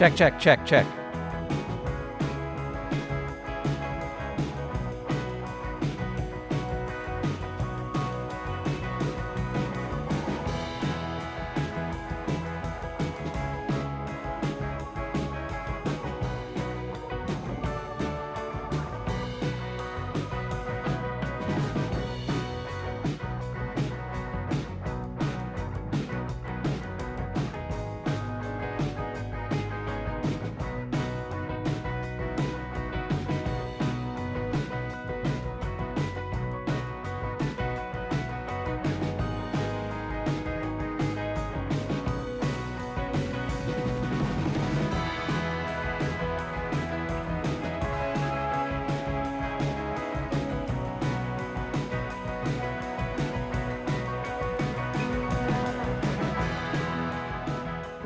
Check, check, check, check.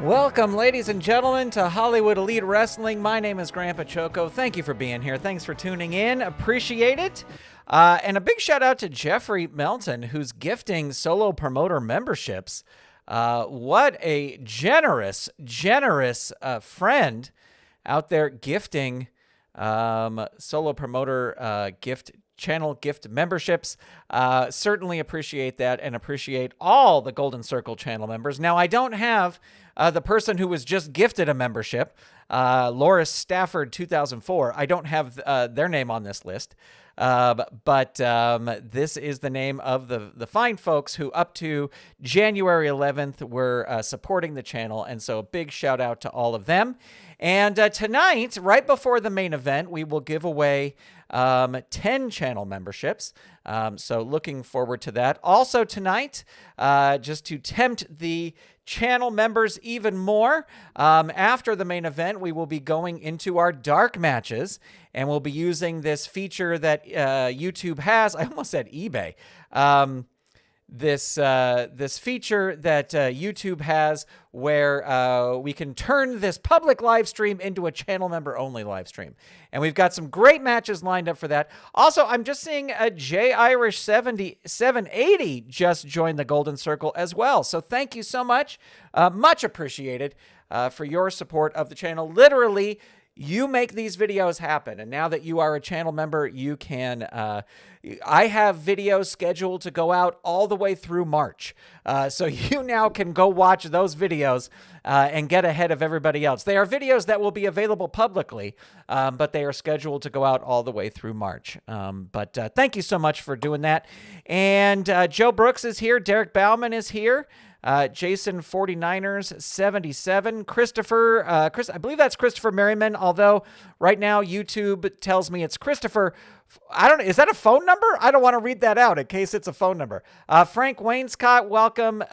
Welcome, ladies and gentlemen, to Hollywood Elite Wrestling. My name is Grandpa Choco. Thank you for being here. Thanks for tuning in. Appreciate it. And a big shout out to Jeffrey Melton, who's gifting solo promoter memberships. What a generous friend out there gifting solo promoter channel gift memberships. Certainly appreciate that and appreciate all the Golden Circle channel members. Now, I don't have the person who was just gifted a membership, Laurer Stafford 2004. I don't have their name on this list. But this is the name of the fine folks who up to January 11th were supporting the channel. And so a big shout out to all of them. And tonight, right before the main event, we will give away 10 channel memberships. So looking forward to that. Also tonight, just to tempt the channel members even more, after the main event, we will be going into our dark matches, and we'll be using this feature that YouTube has. I almost said eBay. This feature that YouTube has where we can turn this public live stream into a channel member only live stream. And we've got some great matches lined up for that. Also, I'm just seeing a J Irish 780 just joined the Golden Circle as well. So thank you so much. Much appreciated for your support of the channel. Literally, you make these videos happen. And now that you are a channel member, you can, I have videos scheduled to go out all the way through March. So you now can go watch those videos and get ahead of everybody else. They are videos that will be available publicly, but they are scheduled to go out all the way through March. But thank you so much for doing that. And Joe Brooks is here. Derek Bauman is here. Jason 49ers 77, Christopher, I believe that's Christopher Merriman, although right now YouTube tells me it's Christopher. I don't know. Is that a phone number? I don't want to read that out in case it's a phone number. Frank Wainscott, welcome.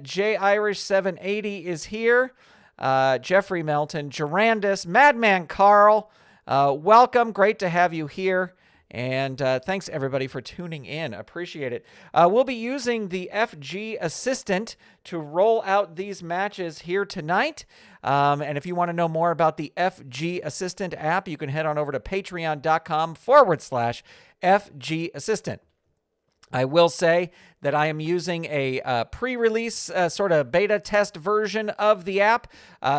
J Irish 780 is here. Jeffrey Melton, Gerandis, Madman Carl, welcome. Great to have you here. And thanks, everybody, for tuning in. Appreciate it. We'll be using the FG Assistant to roll out these matches here tonight. And if you want to know more about the FG Assistant app, you can head on over to patreon.com/FG Assistant. I will say that I am using a pre-release sort of beta test version of the app.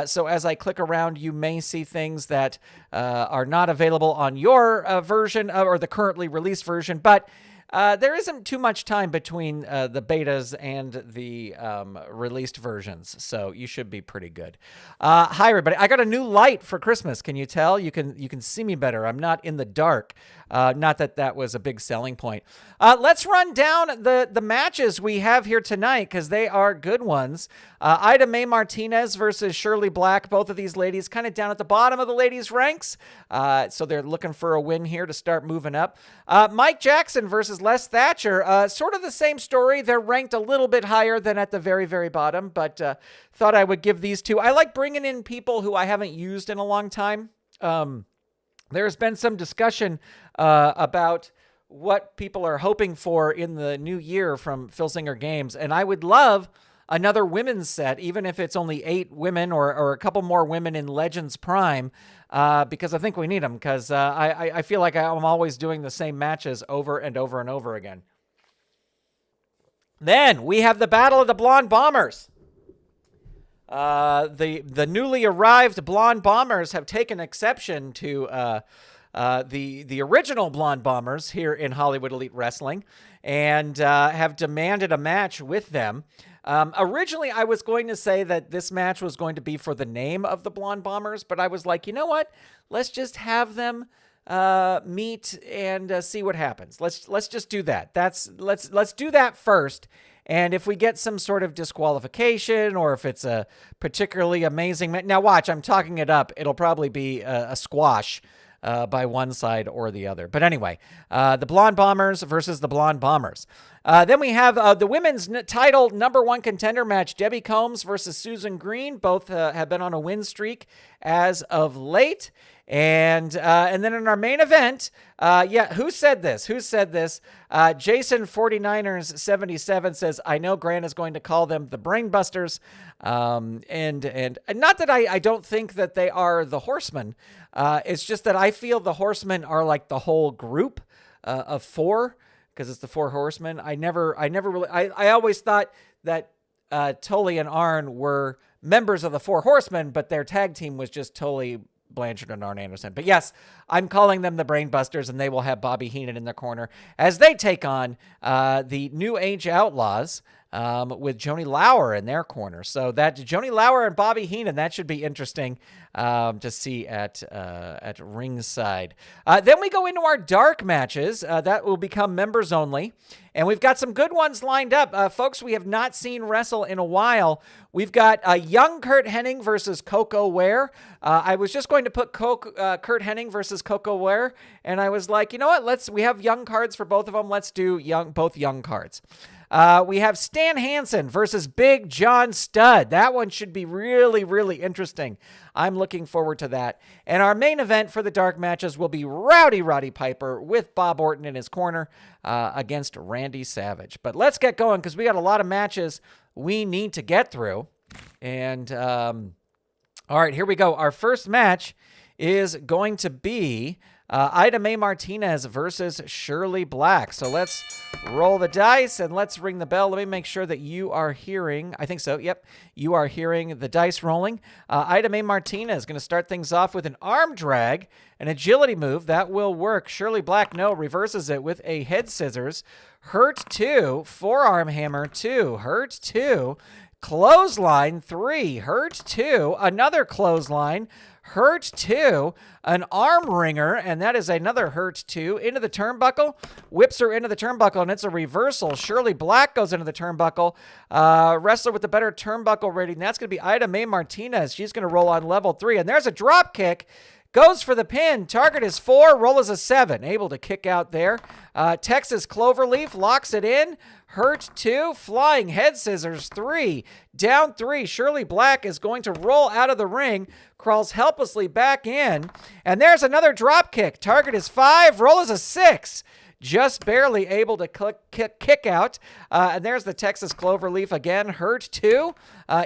So as I click around, you may see things that are not available on your version or the currently released version. But there isn't too much time between the betas and the released versions, so you should be pretty good. Hi, everybody. I got a new light for Christmas. Can you tell? You can see me better. I'm not in the dark. Not that that was a big selling point. Let's run down the matches we have here tonight because they are good ones. Ida Mae Martinez versus Shirley Black. Both of these ladies kind of down at the bottom of the ladies' ranks. So they're looking for a win here to start moving up. Mike Jackson versus Les Thatcher. Sort of the same story. They're ranked a little bit higher than at the very, very bottom, but thought I would give these two. I like bringing in people who I haven't used in a long time. There's been some discussion about what people are hoping for in the new year from Filsinger Games, and I would love another women's set, even if it's only 8 women or a couple more women in Legends Prime, because I think we need them, because I feel like I'm always doing the same matches over and over and over again. Then we have the Battle of the Blonde Bombers. The newly arrived Blonde Bombers have taken exception to the original Blonde Bombers here in Hollywood Elite Wrestling and have demanded a match with them. Originally, I was going to say that this match was going to be for the name of the Blonde Bombers, but I was like, you know what? Let's just have them meet and see what happens. Let's just do that. Let's do that first. And if we get some sort of disqualification or if it's a particularly amazing now watch, I'm talking it up. It'll probably be a squash by one side or the other. But anyway, the Blonde Bombers versus the Blonde Bombers. Then we have the women's title #1 contender match, Debbie Combs versus Susan Green. Both have been on a win streak as of late. And then in our main event, who said this? Jason 49ers 77 says, I know Grant is going to call them the Brainbusters. And not that I don't think that they are the Horsemen. It's just that I feel the Horsemen are like the whole group of four, because it's the four Horsemen. I always thought that Tully and Arn were members of the Four Horsemen, but their tag team was just Tully, Blanchard, and Arn Anderson. But yes, I'm calling them the Brainbusters, and they will have Bobby Heenan in their corner as they take on the New Age Outlaws with Joanie Laurer in their corner. So that Joanie Laurer and Bobby Heenan, that should be interesting to see at ringside. Then we go into our dark matches. That will become members only. And we've got some good ones lined up. Folks we have not seen wrestle in a while. We've got young Curt Hennig versus Koko Ware. I was just going to put Curt Hennig versus Koko Ware, and I was like, you know what? We have young cards for both of them. Let's do both young cards. We have Stan Hansen versus Big John Studd. That one should be really, really interesting. I'm looking forward to that. And our main event for the dark matches will be Roddy Piper with Bob Orton in his corner against Randy Savage. But let's get going because we got a lot of matches we need to get through. And all right, here we go. Our first match is going to be Ida Mae Martinez versus Shirley Black. So let's roll the dice and let's ring the bell. Let me make sure that you are hearing. I think so. Yep. You are hearing the dice rolling. Ida Mae Martinez is going to start things off with an arm drag, an agility move. That will work. Shirley Black, no, reverses it with a head scissors. Hurt 2, forearm hammer 2, hurt 2, clothesline 3, hurt 2, another clothesline, hurt 2, an arm wringer, and that is another hurt 2, into the turnbuckle, whips her into the turnbuckle, and it's a reversal. Shirley Black goes into the turnbuckle. Wrestler with the better turnbuckle rating, that's going to be Ida Mae Martinez. She's going to roll on level 3, and there's a drop kick. Goes for the pin. Target is 4. Roll is a 7. Able to kick out there. Texas Cloverleaf locks it in. Hurt 2. Flying head scissors 3. Down 3. Shirley Black is going to roll out of the ring. Crawls helplessly back in. And there's another drop kick. Target is 5. Roll is a 6. Just barely able to kick out. And there's the Texas Cloverleaf again. Hurt 2.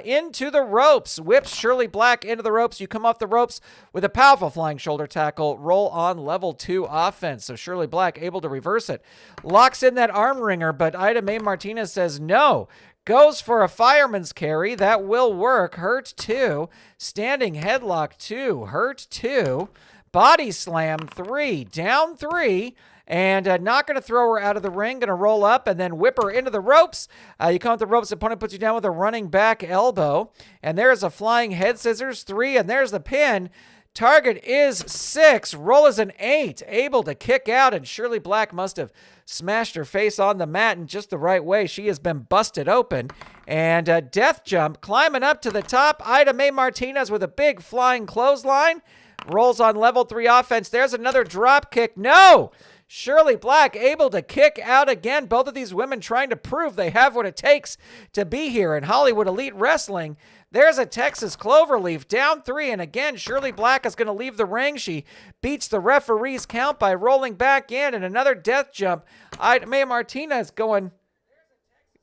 Into the ropes. Whips Shirley Black into the ropes. You come off the ropes with a powerful flying shoulder tackle. Roll on level 2 offense. So Shirley Black able to reverse it. Locks in that arm wringer, but Ida Mae Martinez says no. Goes for a fireman's carry. That will work. Hurt 2. Standing headlock 2. Hurt 2. Body slam 3. Down 3. And not going to throw her out of the ring. Going to roll up and then whip her into the ropes. You come with the ropes. Opponent puts you down with a running back elbow. And there's a flying head scissors 3. And there's the pin. Target is 6. Roll is an 8. Able to kick out. And Shirley Black must have smashed her face on the mat in just the right way. She has been busted open. And a death jump. Climbing up to the top. Ida Mae Martinez with a big flying clothesline. Rolls on level 3 offense. There's another drop kick. No! Shirley Black able to kick out again. Both of these women trying to prove they have what it takes to be here in Hollywood Elite Wrestling. There's a Texas Cloverleaf down 3. And again, Shirley Black is going to leave the ring. She beats the referee's count by rolling back in. And another death jump. Ida Mae Martinez going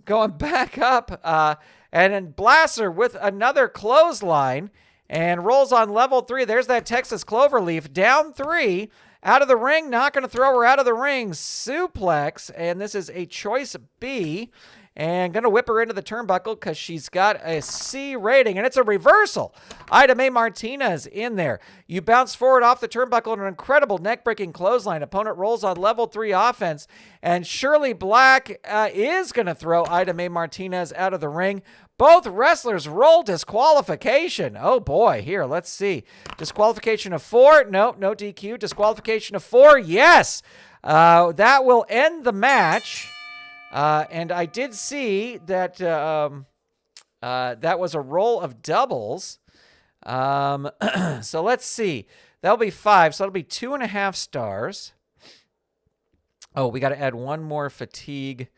back up. And then blasts her with another clothesline. And rolls on level 3. There's that Texas Cloverleaf down 3. Out of the ring, not going to throw her out of the ring. Suplex, and this is a choice B. And going to whip her into the turnbuckle because she's got a C rating, and it's a reversal. Ida Mae Martinez in there. You bounce forward off the turnbuckle in an incredible neck-breaking clothesline. Opponent rolls on level 3 offense, and Shirley Black is going to throw Ida Mae Martinez out of the ring. Both wrestlers roll disqualification. Oh, boy. Here, let's see. Disqualification of 4. Nope, no DQ. Disqualification of 4. Yes. That will end the match. And I did see that that was a roll of doubles. So let's see. That'll be 5. So that'll be 2.5 stars. Oh, we got to add one more fatigue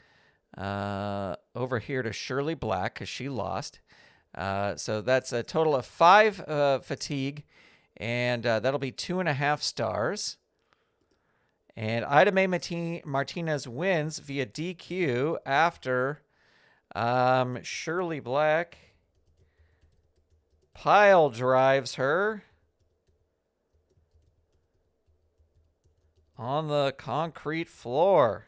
over here to Shirley Black because she lost. So that's a total of 5 fatigue, and that'll be 2.5 stars. And Ida Mae Martinez wins via DQ after Shirley Black pile drives her on the concrete floor.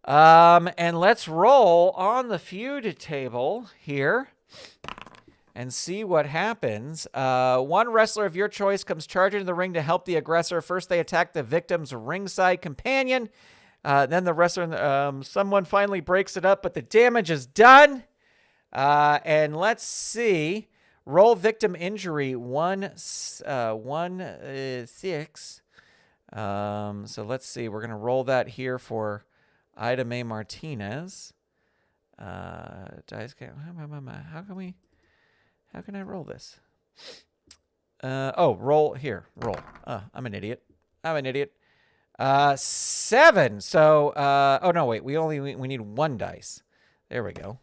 And let's roll on the feud table here and see what happens. One wrestler of your choice comes charging to the ring to help the aggressor. First, they attack the victim's ringside companion. Then the wrestler, someone finally breaks it up, but the damage is done. And let's see. Roll victim injury 1-6. So let's see. We're going to roll that here for Ida Mae Martinez. How can I roll this? Roll here. Roll. I'm an idiot. 7. So, we need 1 dice. There we go.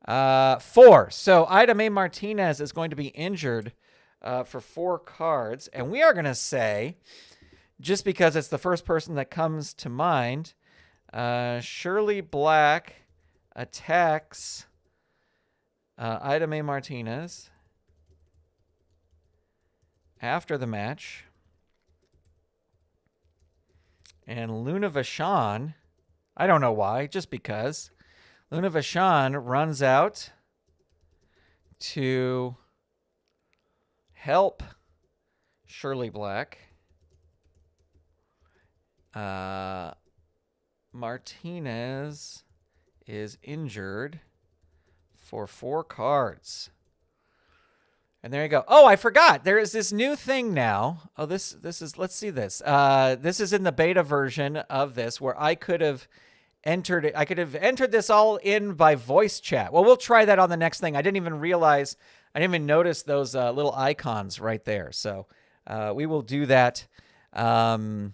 4. So Ida Mae Martinez is going to be injured for 4 cards. And we are going to say, just because it's the first person that comes to mind, Shirley Black attacks Ida Mae Martinez after the match. And Luna Vachon, I don't know why, just because. Luna Vachon runs out to help Shirley Black. Martinez is injured for 4 cards. And there you go. Oh, I forgot. There is this new thing now. Oh, this is, let's see this. This is in the beta version of this where I could have entered it. I could have entered this all in by voice chat. Well, we'll try that on the next thing. I didn't even notice those little icons right there. So we will do that after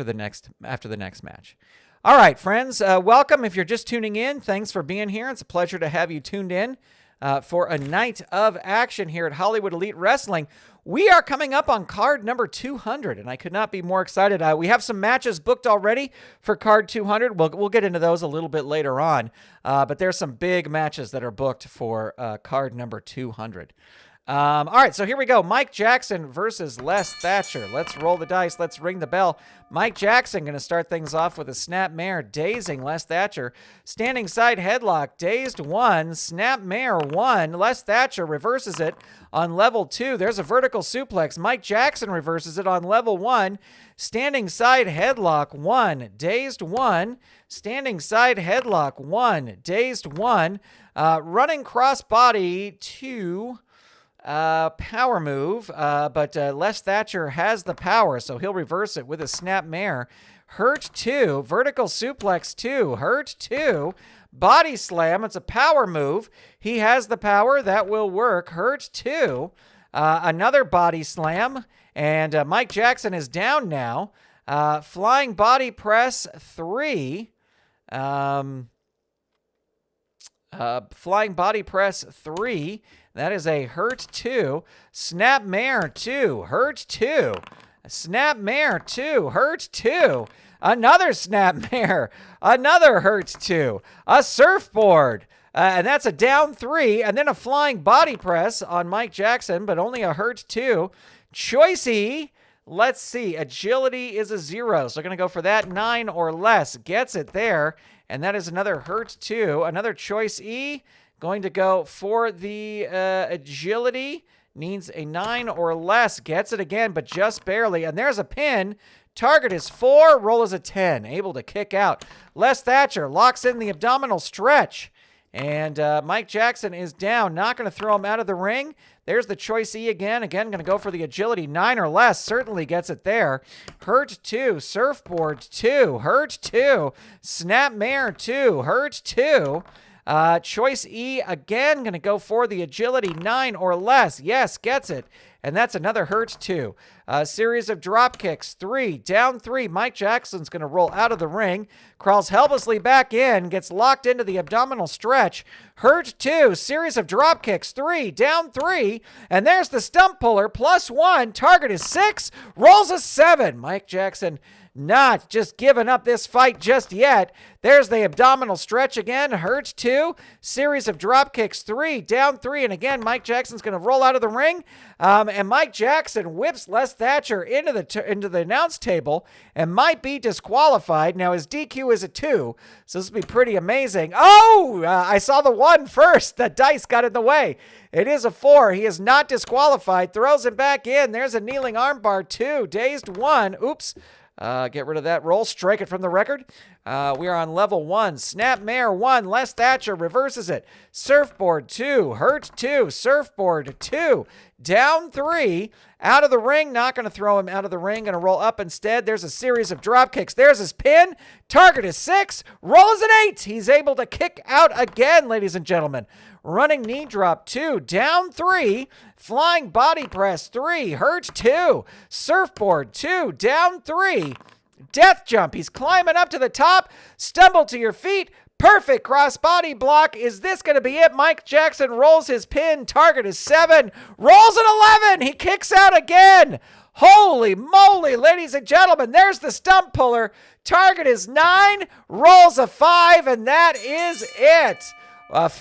the next match. All right, friends, welcome. If you're just tuning in, thanks for being here. It's a pleasure to have you tuned in for a night of action here at Hollywood Elite Wrestling. We are coming up on card number 200, and I could not be more excited. We have some matches booked already for card 200. We'll get into those a little bit later on, but there's some big matches that are booked for card number 200. All right, so here we go. Mike Jackson versus Les Thatcher. Let's roll the dice. Let's ring the bell. Mike Jackson going to start things off with a snapmare, dazing Les Thatcher. Standing side headlock, dazed 1, snapmare 1. Les Thatcher reverses it on level 2. There's a vertical suplex. Mike Jackson reverses it on level 1. Standing side headlock 1, dazed 1. Standing side headlock 1, dazed 1. Running crossbody 2. Power move, but Les Thatcher has the power, so he'll reverse it with a snapmare. Hurt 2, vertical suplex 2, hurt 2, body slam. It's a power move. He has the power. That will work. Hurt 2, another body slam, and Mike Jackson is down now. Flying body press 3. Flying body press 3. That is a hurt 2. Snapmare 2. Hurt 2. Snapmare 2. Hurt 2. Another snapmare. Another hurt 2. A surfboard. And that's a down 3. And then a flying body press on Mike Jackson, but only a hurt 2. Choicey Let's see. Agility is a 0, so we're going to go for that. 9 or less gets it there. And that is another hurt 2. Another choice E. Going to go for the agility. Needs a 9 or less. Gets it again, but just barely. And there's a pin. Target is 4. Roll is a 10. Able to kick out. Les Thatcher locks in the abdominal stretch. And Mike Jackson is down. Not going to throw him out of the ring. There's the choice E again. Again, going to go for the agility. 9 or less. Certainly gets it there. Hurt 2. Surfboard 2. Hurt 2. Snapmare 2. Hurt 2. Choice E again. Going to go for the agility. 9 or less. Yes, gets it. And that's another hurt 2. Series of drop kicks. 3. Down 3. Mike Jackson's going to roll out of the ring. Crawls helplessly back in. Gets locked into the abdominal stretch. Hurt 2. Series of drop kicks. 3. Down 3. And there's the stump puller. +1. Target is 6. Rolls a 7. Mike Jackson not just giving up this fight just yet. There's the abdominal stretch again. Hurt 2. Series of drop kicks. 3. Down 3. And again, Mike Jackson's going to roll out of the ring. And Mike Jackson whips Les Thatcher into the announce table and might be disqualified. Now, his DQ is a 2, so this will be pretty amazing. Oh, I saw the 1 first. The dice got in the way. It is a 4. He is not disqualified. Throws him back in. There's a kneeling armbar 2. Dazed 1. Oops. Get rid of that roll. Strike it from the record. We are on level 1. Snapmare 1. Les Thatcher reverses it. Surfboard 2. Hurt 2. Surfboard 2. Down 3. Out of the ring. Not going to throw him out of the ring. Going to roll up instead. There's a series of drop kicks. There's his pin. Target is 6. Roll is an 8. He's able to kick out again, ladies and gentlemen. Running knee drop 2. Down 3. Flying body press 3. Hurt 2. Surfboard 2. Down 3. Death jump. He's climbing up to the top. Stumble to your feet. Perfect crossbody block. Is this going to be it? Mike Jackson rolls his pin. Target is 7. Rolls an 11. He kicks out again. Holy moly, ladies and gentlemen. There's the stump puller. Target is 9. Rolls a 5. And that is it.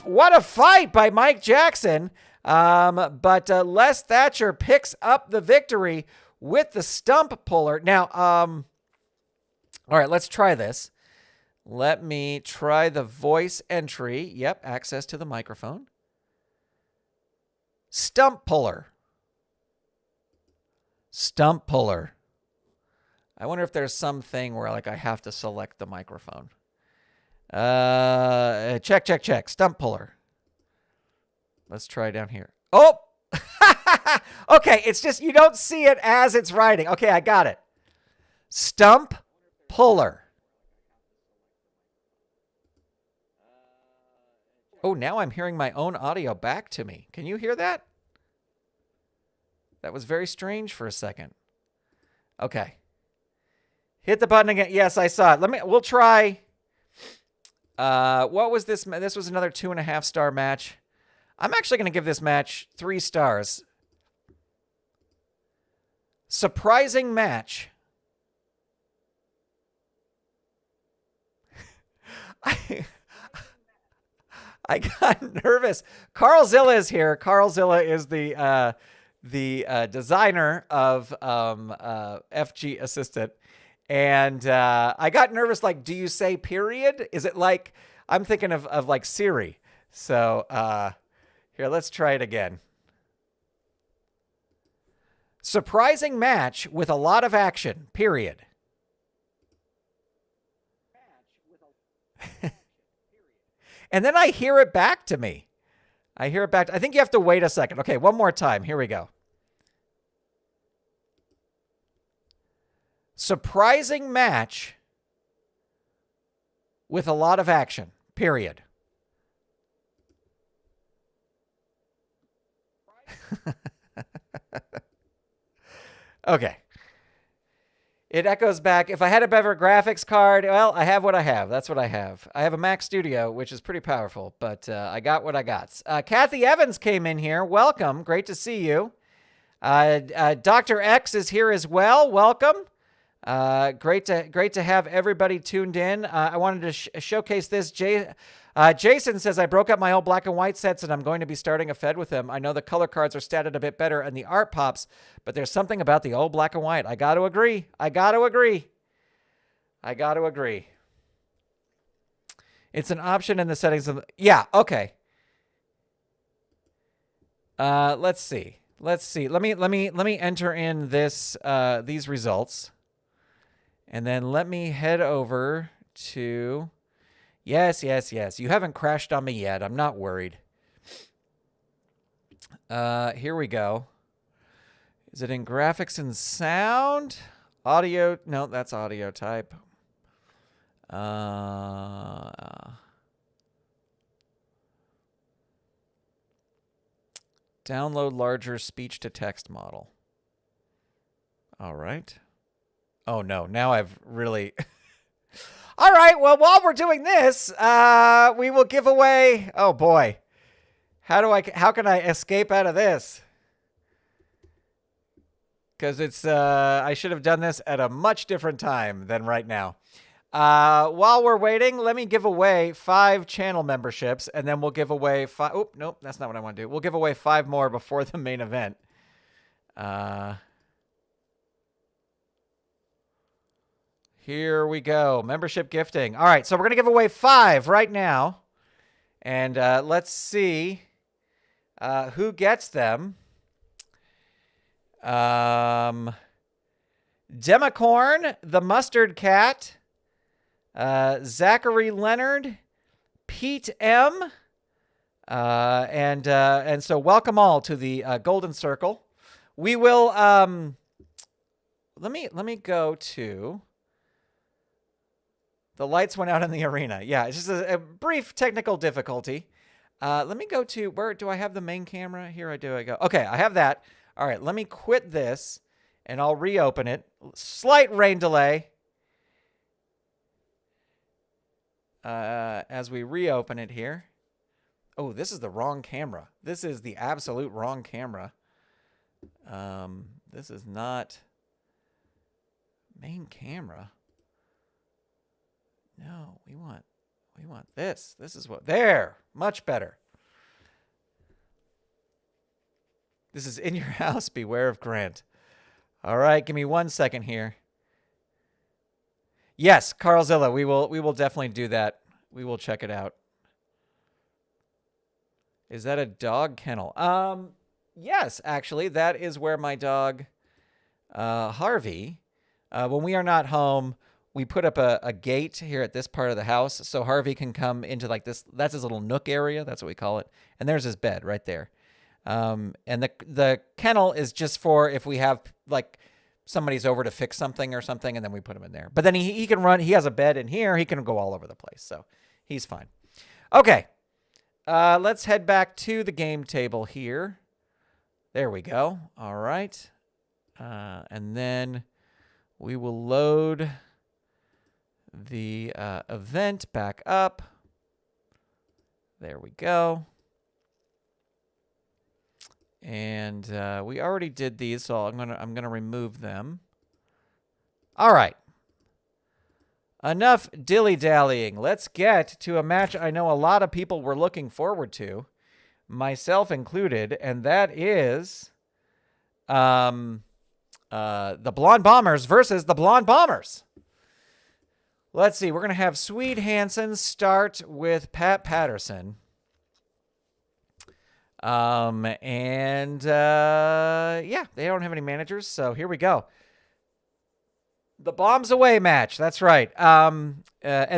What a fight by Mike Jackson. But Les Thatcher picks up the victory with the stump puller. Now, all right, let's try this. Let me try the voice entry. Yep, access to the microphone. Stump puller. Stump puller. I wonder if there's something where like I have to select the microphone. Check. Stump puller. Let's try down here. Oh! Okay, it's just you don't see it as it's writing. Okay, I got it. Stump puller. Oh, now I'm hearing my own audio back to me. Can you hear that? That was very strange for a second. Okay. Hit the button again. Yes, I saw it. We'll try. What was this? This was another 2.5 star match. I'm actually going to give this match 3 stars. Surprising match. I got nervous. Carl Zilla is here. Carl Zilla is the designer of FG Assistant. And I got nervous, like, do you say period? Is it like, I'm thinking of like Siri. So here, let's try it again. Surprising match with a lot of action, period. And then I hear it back to me. I think you have to wait a second. Okay, one more time. Here we go. Surprising match with a lot of action, period. Okay. It echoes back. If I had a better graphics card, well, I have what I have. That's what I have. I have a Mac Studio, which is pretty powerful, but I got what I got. Kathy Evans came in here. Welcome. Great to see you. Dr. X is here as well. Welcome. Great to have everybody tuned in. I wanted to showcase this. Jason says, I broke up my old black and white sets and I'm going to be starting a Fed with them. I know the color cards are statted a bit better and the art pops, but there's something about the old black and white. I got to agree. It's an option in the settings of, yeah, okay. Let's see. Let me enter in this, these results. And then let me head over to, yes. You haven't crashed on me yet. I'm not worried. Here we go. Is it in graphics and sound? Audio? No, that's audio type. Download larger speech-to-text model. All right. Oh, no. Now I've really... All right. Well, while we're doing this, we will give away... Oh, boy. How can I escape out of this? Because it's... I should have done this at a much different time than right now. While we're waiting, let me give away 5 channel memberships, and then we'll give away 5... Oh, nope, that's not what I want to do. We'll give away 5 more before the main event. Here we go. Membership gifting. All right, so we're going to give away 5 right now. And let's see who gets them. Demacorn, the Mustard Cat, Zachary Leonard, Pete M, and so welcome all to the Golden Circle. We will let me go to the lights went out in the arena. Yeah, it's just a brief technical difficulty. Let me go to where do I have the main camera? Here I do. I go. Okay, I have that. All right, let me quit this and I'll reopen it. Slight rain delay. As we reopen it here. Oh, this is the wrong camera. This is the absolute wrong camera. This is not main camera. No, we want this. This is what there. Much better. This is in your house. Beware of Grant. All right, give me 1 second here. Yes, Carlzilla, we will definitely do that. We will check it out. Is that a dog kennel? Yes, actually, that is where my dog Harvey, when we are not home, we put up a gate here at this part of the house so Harvey can come into like this. That's his little nook area. That's what we call it. And there's his bed right there. And the kennel is just for if we have like somebody's over to fix something or something, and then we put him in there. But then he can run. He has a bed in here. He can go all over the place. So he's fine. Okay. Let's head back to the game table here. There we go. All right. And then we will load the event back up. There we go. And we already did these, so I'm gonna remove them. All right. Enough dilly-dallying. Let's get to a match I know a lot of people were looking forward to, myself included, and that is the Blonde Bombers versus the Blonde Bombers. Let's see. We're going to have Swede Hansen start with Pat Patterson. Yeah, they don't have any managers, so here we go. The Bombs Away match. That's right. And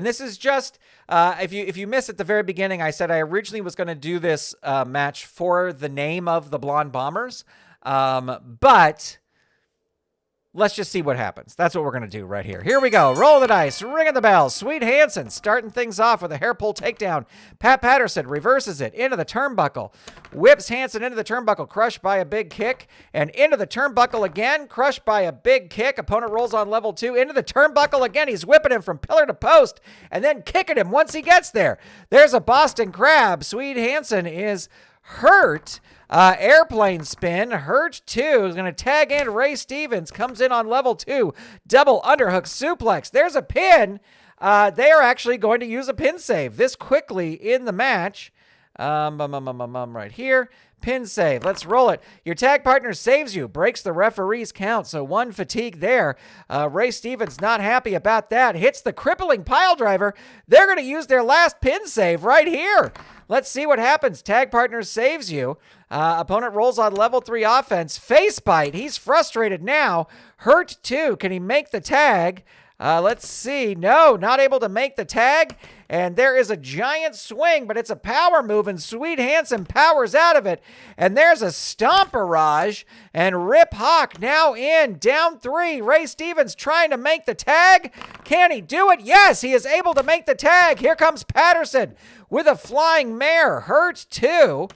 this is just, if you missed at the very beginning, I said I originally was going to do this match for the name of the Blonde Bombers. But let's just see what happens. That's what we're going to do right here. Here we go. Roll the dice. Ringing the bell. Swede Hansen starting things off with a hair pull takedown. Pat Patterson reverses it into the turnbuckle. Whips Hansen into the turnbuckle. Crushed by a big kick. And into the turnbuckle again. Crushed by a big kick. Opponent rolls on level 2. Into the turnbuckle again. He's whipping him from pillar to post. And then kicking him once he gets there. There's a Boston Crab. Swede Hansen is Hurt. Airplane spin. Hurt 2 is going to tag in Ray Stevens. Comes in on level 2. Double underhook suplex. There's a pin. They are actually going to use a pin save this quickly in the match. Right here. Pin save. Let's roll it. Your tag partner saves you. Breaks the referee's count. So 1 fatigue there. Ray Stevens not happy about that. Hits the crippling pile driver. They're going to use their last pin save right here. Let's see what happens. Tag partner saves you. Opponent rolls on level 3 offense. Face bite. He's frustrated now. Hurt 2. Can he make the tag? Let's see. No, not able to make the tag. And there is a giant swing, but it's a power move, and Sweet Hansen powers out of it. And there's a stomperage, and Rip Hawk now in, down 3. Ray Stevens trying to make the tag. Can he do it? Yes, he is able to make the tag. Here comes Patterson with a flying mare. Hurt 2.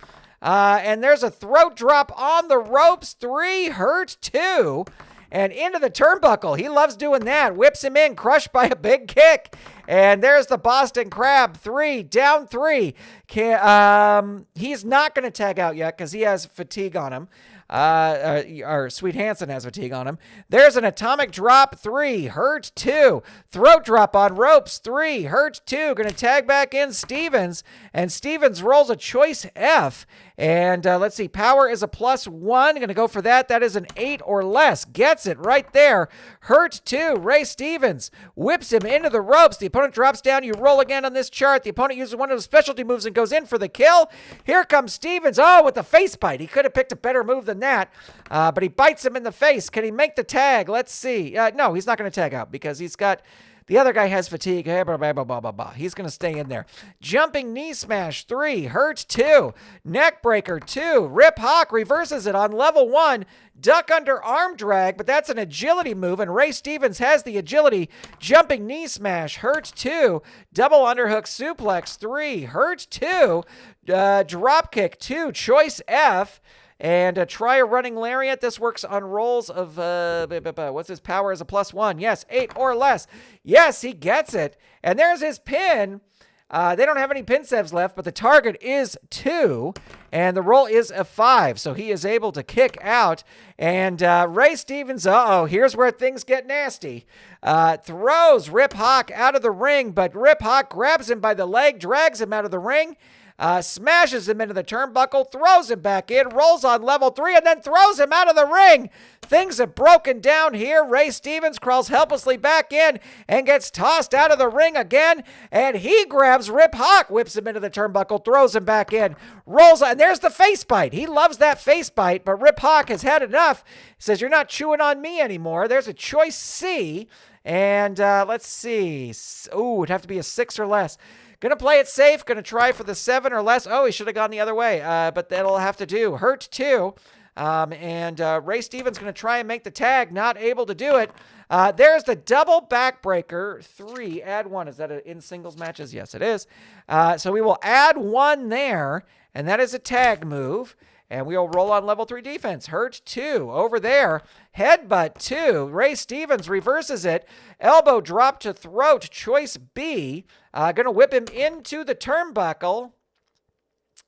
And there's a throat drop on the ropes. 3. Hurt 2. And into the turnbuckle. He loves doing that. Whips him in, crushed by a big kick. And there's the Boston Crab. 3, down 3. He's not going to tag out yet because he has fatigue on him. Or Sweet Hansen has fatigue on him. There's an atomic drop. 3, hurt 2. Throat drop on ropes. 3, hurt 2. Going to tag back in Stevens. And Stevens rolls a choice F. And let's see, power is a +1. Going to go for that. That is an 8 or less. Gets it right there. Hurt 2. Ray Stevens whips him into the ropes. The opponent drops down. You roll again on this chart. The opponent uses one of the specialty moves and goes in for the kill. Here comes Stevens. Oh, with the face bite. He could have picked a better move than that, but he bites him in the face. Can he make the tag? Let's see. No, he's not going to tag out because he's got... The other guy has fatigue. He's going to stay in there. Jumping knee smash. 3. Hurt 2. Neck breaker 2. Rip Hawk reverses it on level 1. Duck under arm drag, but that's an agility move, and Ray Stevens has the agility. Jumping knee smash. Hurt 2. Double underhook suplex. 3. Hurt 2. Drop kick 2. Choice F. And try a running lariat. This works on rolls of, what's his power as a +1? Yes, 8 or less. Yes, he gets it. And there's his pin. They don't have any pin saves left, but the target is 2. And the roll is a 5. So he is able to kick out. And Ray Stevens, here's where things get nasty. Throws Rip Hawk out of the ring, but Rip Hawk grabs him by the leg, drags him out of the ring. Smashes him into the turnbuckle, throws him back in, rolls on level 3, and then throws him out of the ring. Things have broken down here. Ray Stevens crawls helplessly back in and gets tossed out of the ring again. And he grabs Rip Hawk, whips him into the turnbuckle, throws him back in, rolls on. And there's the face bite. He loves that face bite, but Rip Hawk has had enough. He says, "You're not chewing on me anymore." There's a choice C. And let's see. Ooh, it'd have to be a 6 or less. Going to play it safe. Going to try for the 7 or less. Oh, he should have gone the other way, but that'll have to do. Hurt 2. And Ray Stevens going to try and make the tag. Not able to do it. There's the double backbreaker. 3. Add 1. Is that in singles matches? Yes, it is. So we will add 1 there. And that is a tag move. And we'll roll on level 3 defense. Hurt 2 over there. Headbutt 2. Ray Stevens reverses it. Elbow drop to throat. Choice B. Going to whip him into the turnbuckle.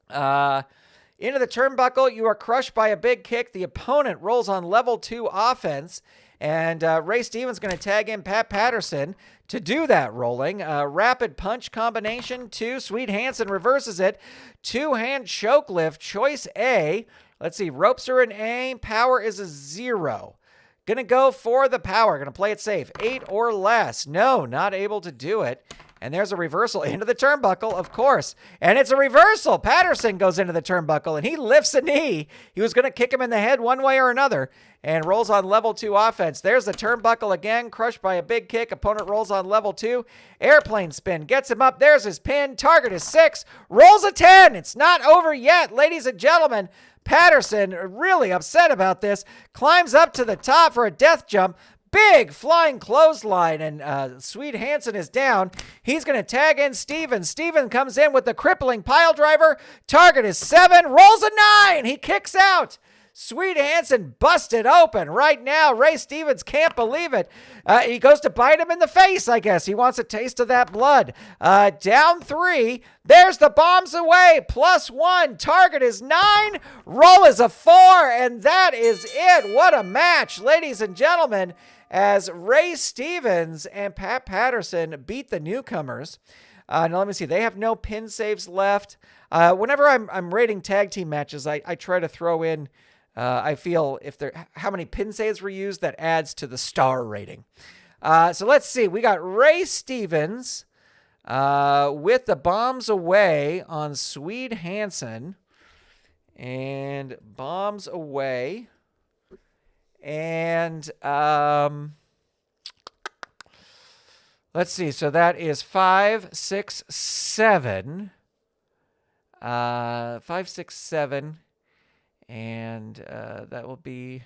Into the turnbuckle. You are crushed by a big kick. The opponent rolls on level 2 offense. And Ray Stevens going to tag in Pat Patterson to do that rolling. Rapid punch combination. 2. Sweet Hansen reverses it. 2-hand choke lift. Choice A. Let's see. Ropes are an A. Power is a 0. Going to go for the power. Going to play it safe. 8 or less. No, not able to do it. And there's a reversal into the turnbuckle, of course. And it's a reversal. Patterson goes into the turnbuckle, and he lifts a knee. He was going to kick him in the head one way or another and rolls on level 2 offense. There's the turnbuckle again, crushed by a big kick. Opponent rolls on level 2. Airplane spin. Gets him up. There's his pin. Target is 6. Rolls a 10. It's not over yet, ladies and gentlemen. Patterson, really upset about this, climbs up to the top for a death jump. Big flying clothesline, and Sweet Hansen is down. He's going to tag in Steven. Steven comes in with the crippling pile driver. Target is 7, rolls a 9. He kicks out. Sweet Hansen busted open right now. Ray Stevens can't believe it. He goes to bite him in the face, I guess. He wants a taste of that blood. Down 3. There's the bombs away. +1. Target is 9. Roll is a 4. And that is it. What a match, ladies and gentlemen, as Ray Stevens and Pat Patterson beat the newcomers. Now, let me see. They have no pin saves left. Whenever I'm rating tag team matches, I try to throw in, I feel, how many pin saves were used, that adds to the star rating. So let's see. We got Ray Stevens with the bombs away on Swede Hansen. And bombs away. And let's see. So that is 5, 6, 7. 5, 6, 7. And that will be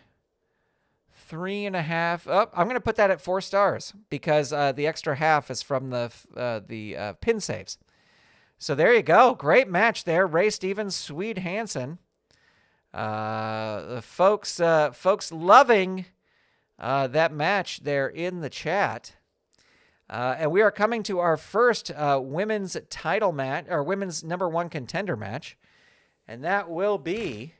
3.5. Oh, I'm going to put that at 4 stars because the extra half is from the pin saves. So there you go. Great match there. Ray Stevens, Swede Hansen. The folks loving that match there in the chat. And we are coming to our first women's title match, or women's #1 contender match. And that will be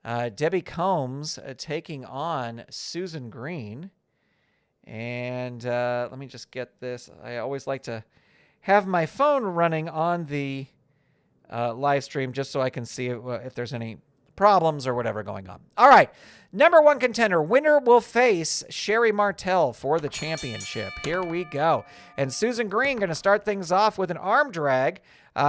Debbie Combs taking on Susan Green. And let me just get this. I always like to have my phone running on the live stream just so I can see if there's any problems or whatever going on. All right. #1 contender. Winner will face Sherry Martel for the championship. Here we go. And Susan Green going to start things off with an arm drag.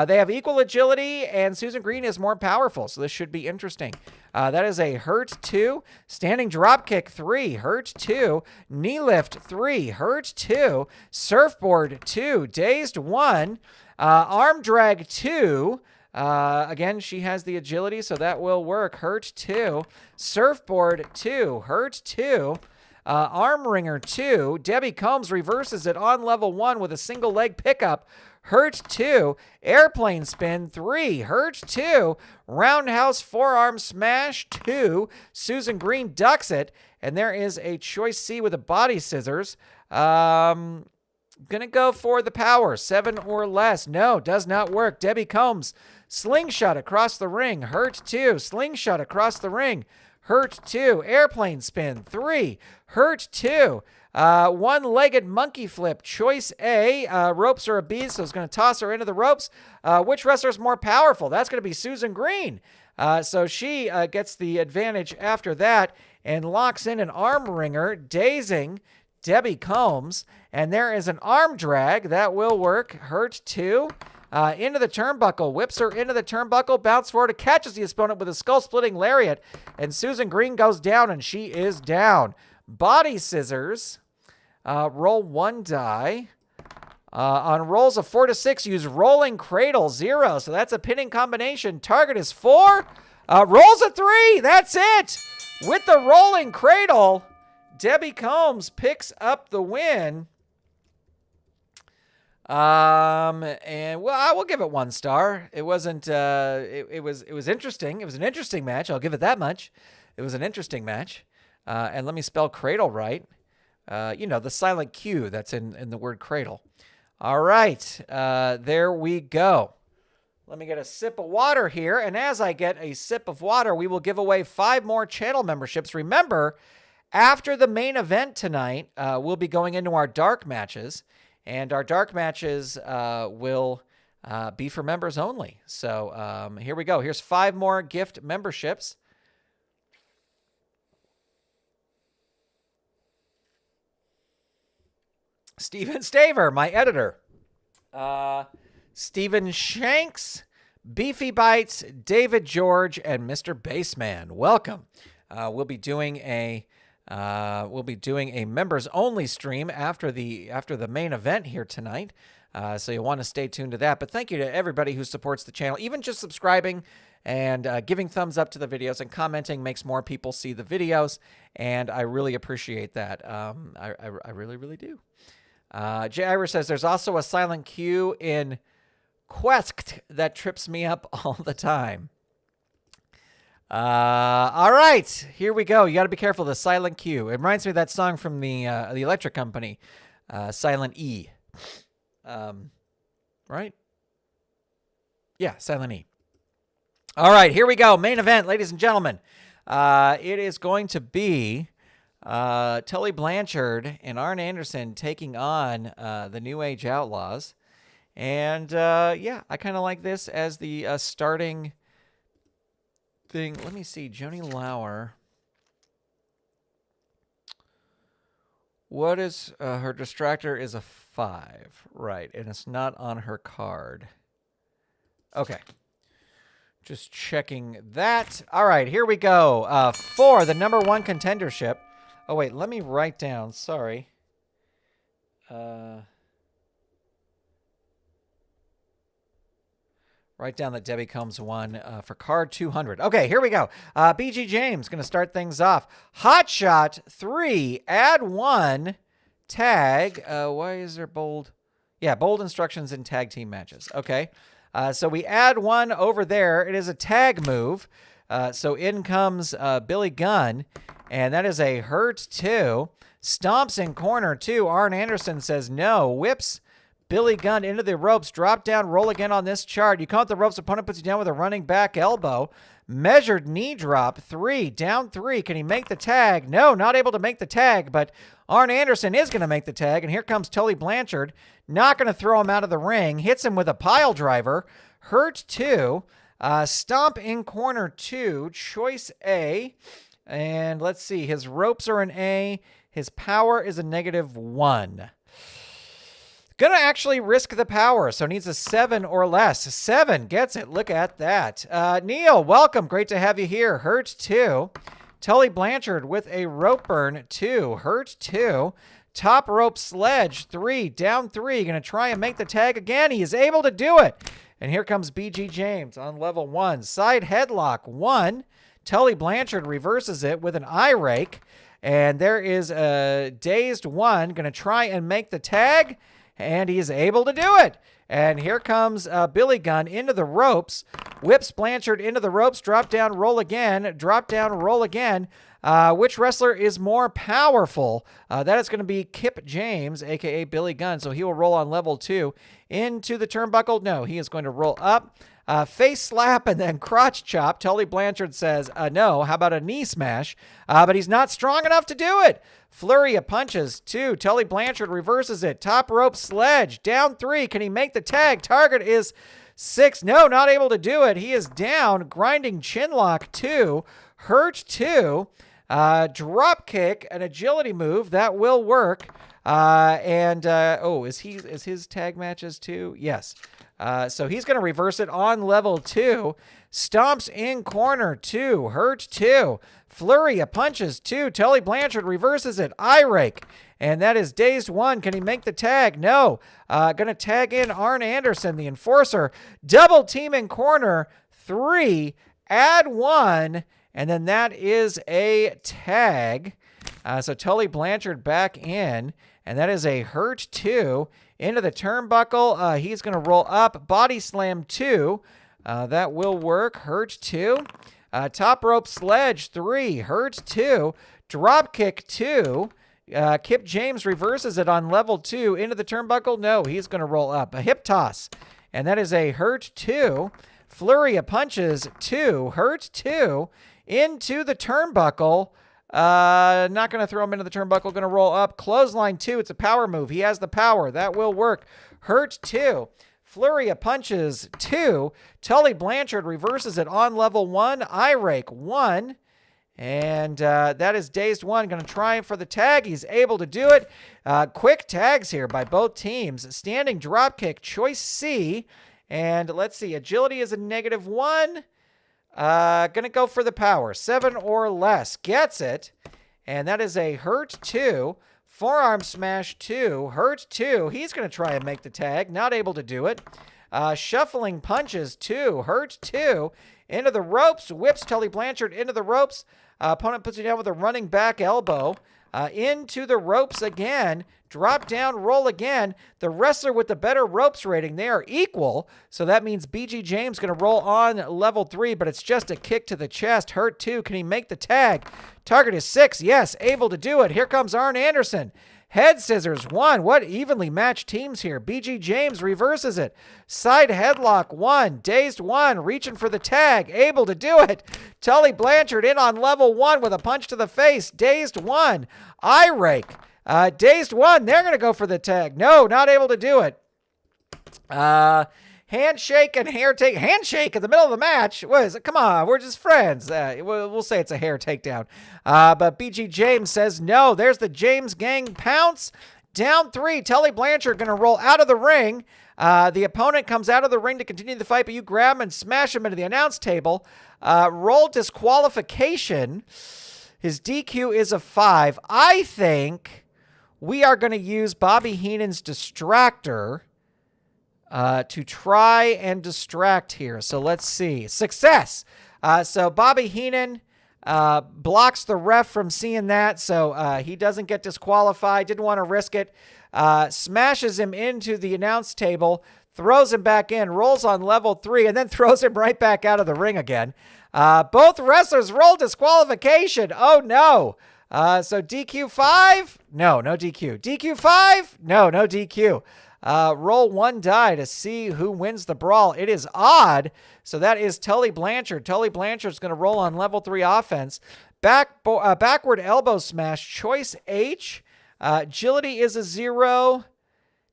They have equal agility, and Susan Green is more powerful, so this should be interesting. That is a hurt 2, standing dropkick 3, hurt 2, knee lift 3, hurt 2, surfboard 2, dazed 1, arm drag 2. Again, she has the agility, so that will work. Hurt 2, surfboard 2, hurt 2, arm wringer 2. Debbie Combs reverses it on level 1 with a single leg pickup. Hurt 2, airplane spin 3, hurt 2, roundhouse forearm smash 2. Susan Green ducks it, and there is a choice C with a body scissors. Gonna go for the power, 7 or less. No, does not work. Debbie Combs, slingshot across the ring, hurt 2, slingshot across the ring, hurt 2, airplane spin 3, hurt 2. One-legged monkey flip, choice A. Ropes are a beast, so it's going to toss her into the ropes. Which wrestler's more powerful? That's going to be Susan Green. So she gets the advantage after that and locks in an arm wringer, dazing Debbie Combs. And there is an arm drag. That will work. Hurt 2. Into the turnbuckle. Whips her into the turnbuckle. Bounce forward. Catches the opponent with a skull-splitting lariat. And Susan Green goes down, and she is down. Body scissors. Roll 1 die. On rolls of 4 to 6, use rolling cradle 0. So that's a pinning combination. Target is 4. Rolls a 3. That's it. With the rolling cradle, Debbie Combs picks up the win. And well, I will give it 1 star. It wasn't. It was interesting. It was an interesting match. I'll give it that much. It was an interesting match. And let me spell cradle right. The silent Q that's in the word cradle. All right, there we go. Let me get a sip of water here. And as I get a sip of water, we will give away 5 more channel memberships. Remember, after the main event tonight, we'll be going into our dark matches. And our dark matches will be for members only. So here we go. Here's 5 more gift memberships. Steven Staver, my editor. Stephen Shanks, Beefy Bites, David George, and Mr. Baseman. Welcome. We'll be doing a members only stream after the main event here tonight. So you'll want to stay tuned to that. But thank you to everybody who supports the channel. Even just subscribing and giving thumbs up to the videos and commenting makes more people see the videos, and I really appreciate that. I really, really do. Jay Irish says there's also a silent Q in Quest that trips me up all the time. All right, here we go. You got to be careful. The silent Q. It reminds me of that song from the Electric Company, Silent E. Right? Yeah, Silent E. All right, here we go. Main event, ladies and gentlemen. It is going to be Tully Blanchard and Arn Anderson taking on the New Age Outlaws. And, yeah, I kind of like this as the starting thing. Let me see. Joanie Laurer. What is her distractor is a 5. Right, and it's not on her card. Okay. Just checking that. All right, here we go. For the number 1 contendership. Oh, wait, let me write down. Sorry. Write down that Debbie Combs won for card 200. Okay, here we go. BG James going to start things off. Hot Shot 3, add 1, tag. Why is there bold? Yeah, bold instructions in tag team matches. Okay. So we add 1 over there. It is a tag move. So in comes Billy Gunn, and that is a hurt 2. Stomps in corner 2. Arn Anderson says no. Whips Billy Gunn into the ropes. Drop down, roll again on this chart. You count the ropes. Opponent puts you down with a running back elbow. Measured knee drop 3. Down 3. Can he make the tag? No, not able to make the tag, but Arn Anderson is going to make the tag, and here comes Tully Blanchard. Not going to throw him out of the ring. Hits him with a pile driver. Hurt 2. Stomp in corner 2. Choice A. And let's see. His ropes are an A. His power is a -1. Gonna actually risk the power, so needs a 7 or less. 7 gets it. Look at that. Neil, welcome. Great to have you here. Hurt 2. Tully Blanchard with a rope burn 2. Hurt 2. Top rope sledge 3. Down 3. Gonna try and make the tag again. He is able to do it. And here comes BG James on level 1. Side headlock 1. Tully Blanchard reverses it with an eye rake. And there is a dazed 1. Gonna try and make the tag. And he's able to do it. And here comes Billy Gunn into the ropes. Whips Blanchard into the ropes. Drop down, roll again. Drop down, roll again. Which wrestler is more powerful? That is going to be Kip James, a.k.a. Billy Gunn. So he will roll on level 2. Into the turnbuckle. No, he is going to roll up. Face slap and then crotch chop. Tully Blanchard says, no. How about a knee smash? But he's not strong enough to do it. Flurry of punches 2. Tully Blanchard reverses it. Top rope sledge. Down 3. Can he make the tag? Target is 6. No, not able to do it. He is down. Grinding chin lock 2. Hurt 2. Drop kick, an agility move. That will work. Is his tag matches too? Yes. So he's going to reverse it on level 2. Stomps in corner 2. Hurt 2. Flurry of punches 2. Tully Blanchard reverses it. Eye rake. And that is dazed 1. Can he make the tag? No. Going to tag in Arn Anderson, the enforcer. Double team in corner 3. Add 1. And then that is a tag. So Tully Blanchard back in. And that is a hurt 2. Into the turnbuckle. He's going to roll up. Body slam 2. That will work. Hurt 2. Top rope sledge 3. Hurt 2. Drop kick 2. Kip James reverses it on level 2. Into the turnbuckle. No, he's going to roll up. A hip toss. And that is a hurt 2. Flurry of punches 2. Hurt 2. Into the turnbuckle. Not going to throw him into the turnbuckle. Going to roll up. Clothesline 2. It's a power move. He has the power. That will work. Hurt 2. Flurry of punches 2. Tully Blanchard reverses it on level 1. Eye rake 1. And that is dazed 1. Going to try for the tag. He's able to do it. Quick tags here by both teams. Standing drop kick. Choice C. And let's see. Agility is a -1. Gonna go for the power. 7 or less. Gets it. And that is a hurt 2. Forearm smash 2. Hurt 2. He's gonna try and make the tag. Not able to do it. Shuffling punches 2. Hurt 2. Into the ropes. Whips Tully Blanchard into the ropes. Opponent puts you down with a running back elbow. Into the ropes again. Drop down, roll again. The wrestler with the better ropes rating, they are equal. So that means BG James going to roll on level 3, but it's just a kick to the chest. Hurt 2. Can he make the tag? Target is 6. Yes, able to do it. Here comes Arn Anderson. Head scissors 1. What evenly matched teams here. BG James reverses it. Side headlock 1. Dazed 1. Reaching for the tag. Able to do it. Tully Blanchard in on level 1 with a punch to the face. Dazed 1. Eye rake. Dazed 1. They're going to go for the tag. No, not able to do it. Handshake and hair take. Handshake in the middle of the match. What is it? Come on, we're just friends. We'll say it's a hair takedown. But BG James says no. There's the James gang pounce. Down 3. Tully Blanchard going to roll out of the ring. The opponent comes out of the ring to continue the fight, but you grab him and smash him into the announce table. Roll disqualification. His DQ is a 5. I think we are going to use Bobby Heenan's distractor to try and distract here. So let's see. Success. So Bobby Heenan blocks the ref from seeing that, so he doesn't get disqualified. Didn't want to risk it. Smashes him into the announce table, throws him back in, rolls on level 3, and then throws him right back out of the ring again. Both wrestlers roll disqualification. Oh, no. So DQ 5? No DQ. DQ 5? No DQ. Roll 1 die to see who wins the brawl. It is odd. So that is Tully Blanchard. Tully Blanchard's going to roll on level 3 offense. Backward elbow smash. Choice H. Agility is a 0.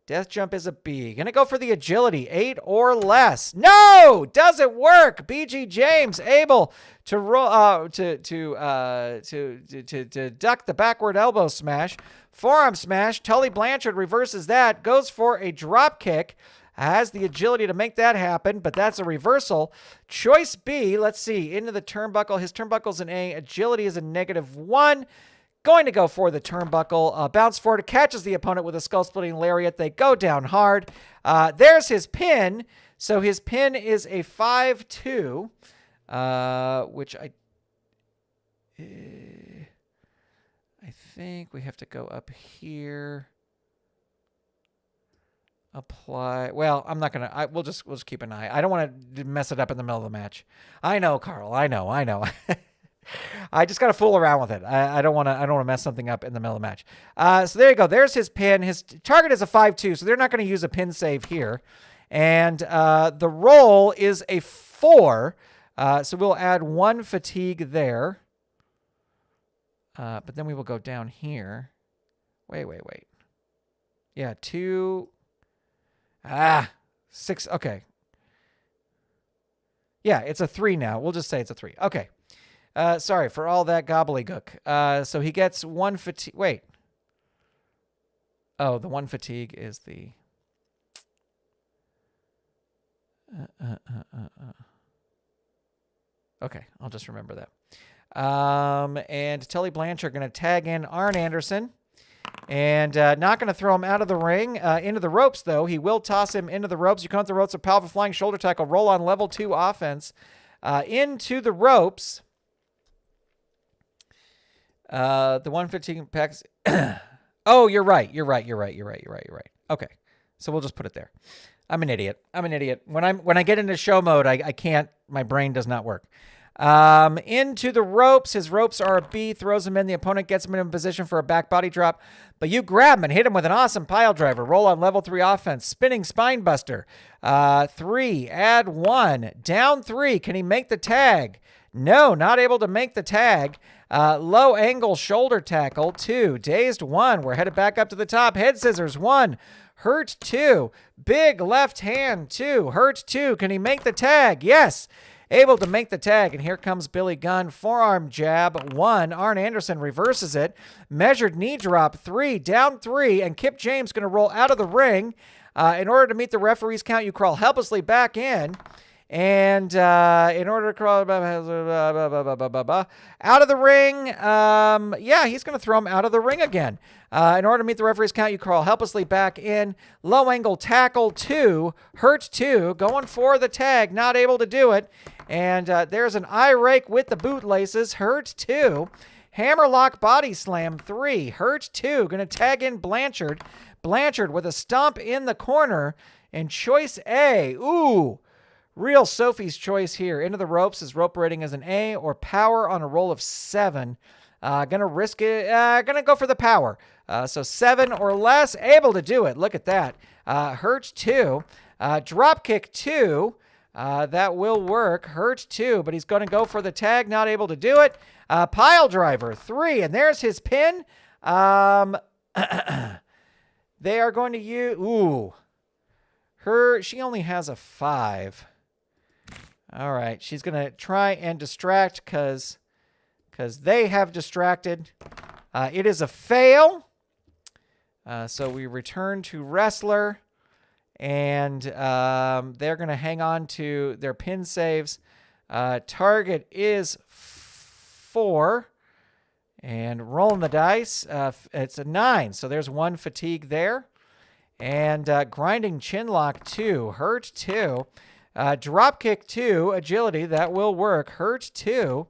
Death jump is a B. Gonna go for the agility, 8 or less. No, doesn't work. BG James able to roll to duck the backward elbow smash, forearm smash. Tully Blanchard reverses that, goes for a drop kick, has the agility to make that happen, but that's a reversal. Choice B. Let's see, into the turnbuckle. His turnbuckle's an A. Agility is a -1. Going to go for the turnbuckle. Bounce forward, catches the opponent with a skull-splitting lariat. They go down hard. There's his pin. So his pin is a 5-2, which I think we have to go up here. Apply. Well, I'm not going to. We'll just keep an eye. I don't want to mess it up in the middle of the match. I know, Carl. I know. I just got to fool around with it. I don't want to mess something up in the middle of the match. So there you go. There's his pin. His target is a 5-2, so they're not going to use a pin save here. And the roll is a 4, so we'll add 1 fatigue there. But then we will go down here. Wait. Yeah, 2. 6. Okay. Yeah, it's a 3 now. We'll just say it's a 3. Okay. Sorry for all that gobbledygook. So he gets 1 fatigue. Wait. Oh, the 1 fatigue is the... Okay, I'll just remember that. And Tully Blanchard going to tag in Arn Anderson. And not going to throw him out of the ring. Into the ropes, though. He will toss him into the ropes. You come to the ropes, a powerful flying shoulder tackle. Roll on level 2 offense. Into the ropes. The 115 packs. Oh, you're right. Okay. So we'll just put it there. I'm an idiot. When I get into show mode, I can't, my brain does not work. Into the ropes. His ropes are a B, throws him in. The opponent gets him in position for a back body drop, but you grab him and hit him with an awesome pile driver. Roll on level 3 offense. Spinning spine buster. 3, add 1. Down 3. Can he make the tag? No, not able to make the tag. Low angle shoulder tackle, 2. Dazed, 1. We're headed back up to the top. Head scissors, 1. Hurt, 2. Big left hand, 2. Hurt, 2. Can he make the tag? Yes. Able to make the tag. And here comes Billy Gunn. Forearm jab, 1. Arn Anderson reverses it. Measured knee drop, 3. Down 3. And Kip James going to roll out of the ring. In order to meet the referee's count, you crawl helplessly back in. And in order to crawl out of the ring, yeah, he's going to throw him out of the ring again. In order to meet the referee's count, you crawl helplessly back in. Low angle tackle, 2. Hurt, 2. Going for the tag, not able to do it. And there's an eye rake with the bootlaces. Hurt, 2. Hammerlock body slam 3. Hurt 2. Going to tag in Blanchard. Blanchard with a stomp in the corner. And choice A. Ooh. Real Sophie's choice here. Into the ropes. His rope rating is an A or power on a roll of 7. Gonna risk it. Gonna go for the power. So 7 or less. Able to do it. Look at that. Hurt 2. Drop kick 2. That will work. Hurt 2, but he's going to go for the tag. Not able to do it. Pile driver 3, and there's his pin. They are going to use... Ooh. She only has a 5. All right. She's going to try and distract because they have distracted. It is a fail. So we return to wrestler. And they're going to hang on to their pin saves. Target is 4. And rolling the dice, it's a 9. So there's 1 fatigue there. And grinding chinlock 2. Hurt 2. Drop kick 2. Agility. That will work. Hurt 2.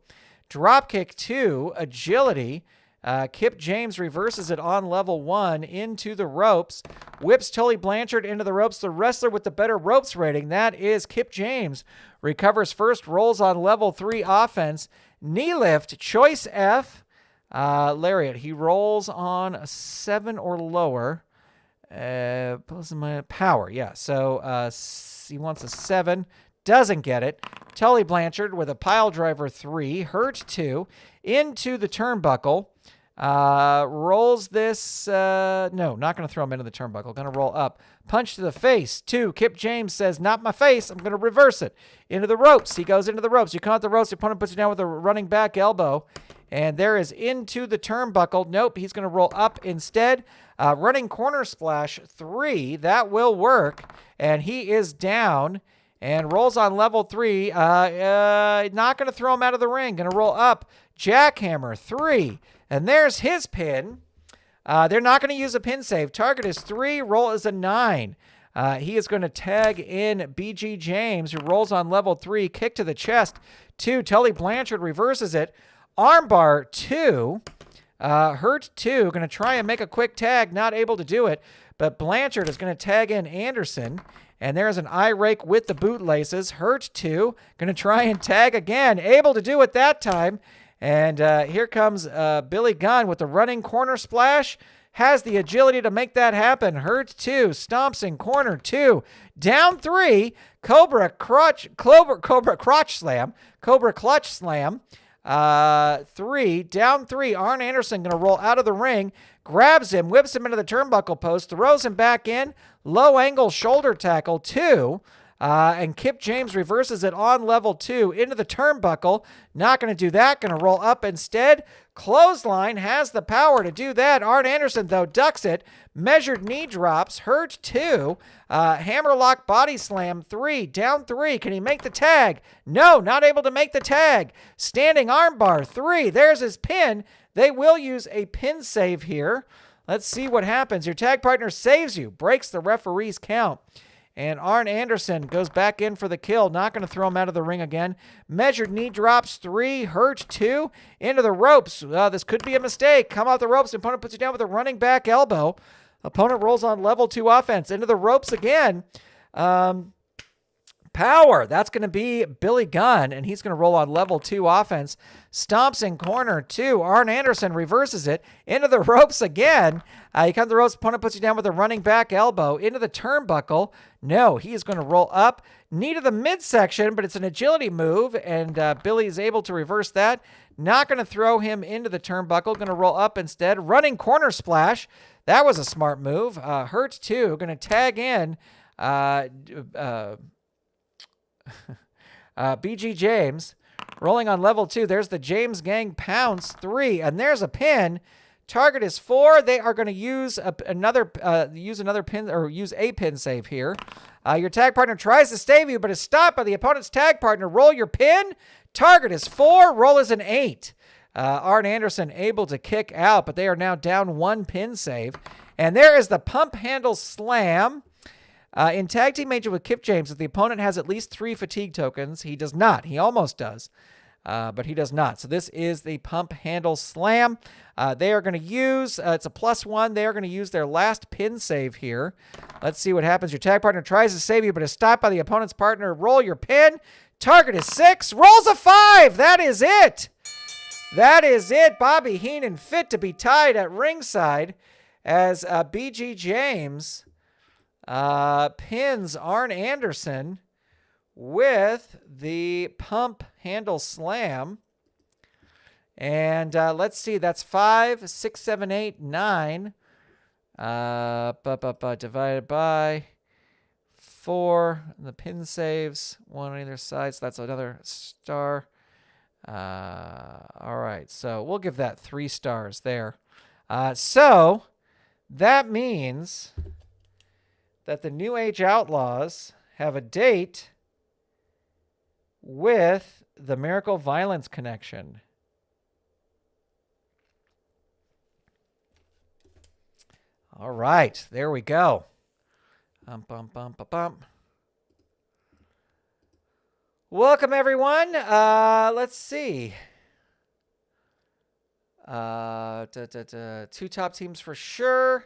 Drop kick 2. Agility. Kip James reverses it on level 1 into the ropes. Whips Tully Blanchard into the ropes. The wrestler with the better ropes rating, that is Kip James, recovers first, rolls on level 3 offense. Knee lift, choice F. Lariat, he rolls on a 7 or lower. Power, yeah. So he wants a 7. Doesn't get it. Tully Blanchard with a pile driver 3. Hurt 2. Into the turnbuckle. Rolls this. No, not going to throw him into the turnbuckle. Going to roll up. Punch to the face. 2. Kip James says, not my face. I'm going to reverse it. Into the ropes. He goes into the ropes. You come out the ropes. The opponent puts you down with a running back elbow. And there is into the turnbuckle. Nope. He's going to roll up instead. Running corner splash 3. That will work. And he is down. And rolls on level 3. Not going to throw him out of the ring. Going to roll up. Jackhammer 3. And there's his pin. They're not going to use a pin save. Target is 3. Roll is a 9. He is going to tag in BG James, who rolls on level 3. Kick to the chest. 2. Tully Blanchard reverses it. Armbar 2. Hurt 2. Going to try and make a quick tag. Not able to do it. But Blanchard is going to tag in Anderson. And there's an eye rake with the bootlaces. Hurt 2. Going to try and tag again. Able to do it that time. And here comes Billy Gunn with the running corner splash. Has the agility to make that happen. Hurt 2. Stomps in corner 2. Down 3. Cobra crotch slam. Cobra clutch slam. 3. Down 3. Arn Anderson going to roll out of the ring. Grabs him. Whips him into the turnbuckle post. Throws him back in. Low angle shoulder tackle 2. And Kip James reverses it on level 2 into the turnbuckle. Not going to do that. Going to roll up instead. Clothesline has the power to do that. Arn Anderson, though, ducks it. Measured knee drops. Hurt 2. Hammerlock body slam 3. Down 3. Can he make the tag? No, not able to make the tag. Standing armbar 3. There's his pin. They will use a pin save here. Let's see what happens. Your tag partner saves you. Breaks the referee's count. And Arn Anderson goes back in for the kill. Not going to throw him out of the ring again. Measured knee drops 3. Hurt 2. Into the ropes. This could be a mistake. Come off the ropes. Opponent puts you down with a running back elbow. Opponent rolls on level 2 offense. Into the ropes again. Power. That's going to be Billy Gunn. And he's going to roll on level 2 offense. Stomps in corner 2. Arn Anderson reverses it. Into the ropes again. You come to the ropes. Opponent puts you down with a running back elbow. Into the turnbuckle. No, he is going to roll up. Knee to the midsection, but it's an agility move. And Billy is able to reverse that. Not going to throw him into the turnbuckle. Going to roll up instead. Running corner splash. That was a smart move. Hurt 2. Going to tag in BG James. Rolling on level 2. There's the James Gang pounce 3. And there's a pin. Target is 4. They are going to use another pin, or use a pin save here. Your tag partner tries to save you, but is stopped by the opponent's tag partner. Roll your pin. Target is 4. Roll is an 8. Arn Anderson able to kick out, but they are now down 1 pin save. And there is the pump handle slam. In tag team major with Kip James, if the opponent has at least 3 fatigue tokens, he does not. He almost does. but he does not. So this is the pump handle slam. They are going to use, it's a +1. They are going to use their last pin save here. Let's see what happens. Your tag partner tries to save you, but is stopped by the opponent's partner. Roll your pin. Target is 6. Rolls a 5. That is it. That is it. Bobby Heenan fit to be tied at ringside as BG James pins Arn Anderson with the pump handle slam. And let's see, that's 5, 6, 7, 8, 9. Divided by 4. The pin saves, 1 on either side, so that's another star. All right, so we'll give that 3 stars there. So that means that the New Age Outlaws have a date with the Miracle Violence Connection. All right, there we go. Welcome, everyone. Let's see. 2 top teams for sure.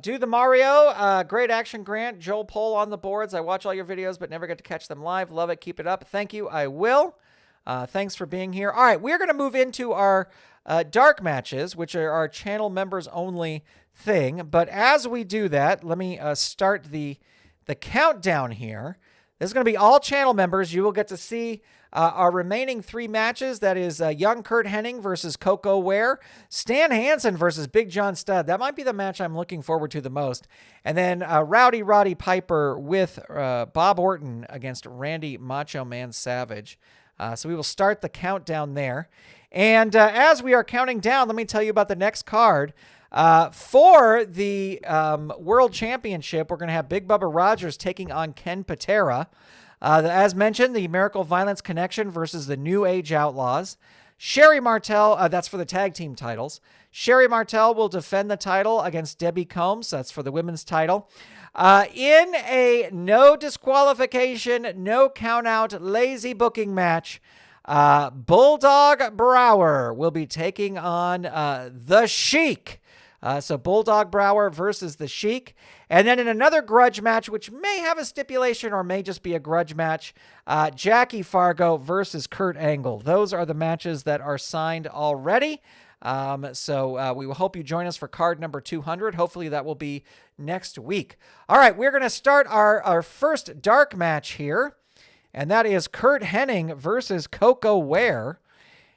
Do the Mario. Great action, Grant. Joel Poll on the boards. I watch all your videos, but never get to catch them live. Love it. Keep it up. Thank you. I will. Thanks for being here. All right, we're going to move into our dark matches, which are our channel members only thing. But as we do that, let me start the countdown here. This is going to be all channel members. You will get to see our remaining 3 matches. That is young Curt Hennig versus Koko Ware. Stan Hansen versus Big John Studd. That might be the match I'm looking forward to the most. And then Roddy Piper with Bob Orton against Randy Macho Man Savage. So we will start the countdown there. And as we are counting down, let me tell you about the next card. For the World Championship, we're going to have Big Bubba Rogers taking on Ken Patera. As mentioned, the Miracle Violence Connection versus the New Age Outlaws. Sherry Martel, that's for the tag team titles. Sherry Martel will defend the title against Debbie Combs. That's for the women's title. In a no disqualification, no count out, lazy booking match, Bulldog Brower will be taking on the Sheik. So Bulldog Brower versus the Sheik. And then in another grudge match, which may have a stipulation or may just be a grudge match, Jackie Fargo versus Kurt Angle. Those are the matches that are signed already. So we will hope you join us for card number 200. Hopefully that will be next week. All right, we're going to start our first dark match here. And that is Curt Hennig versus Koko Ware.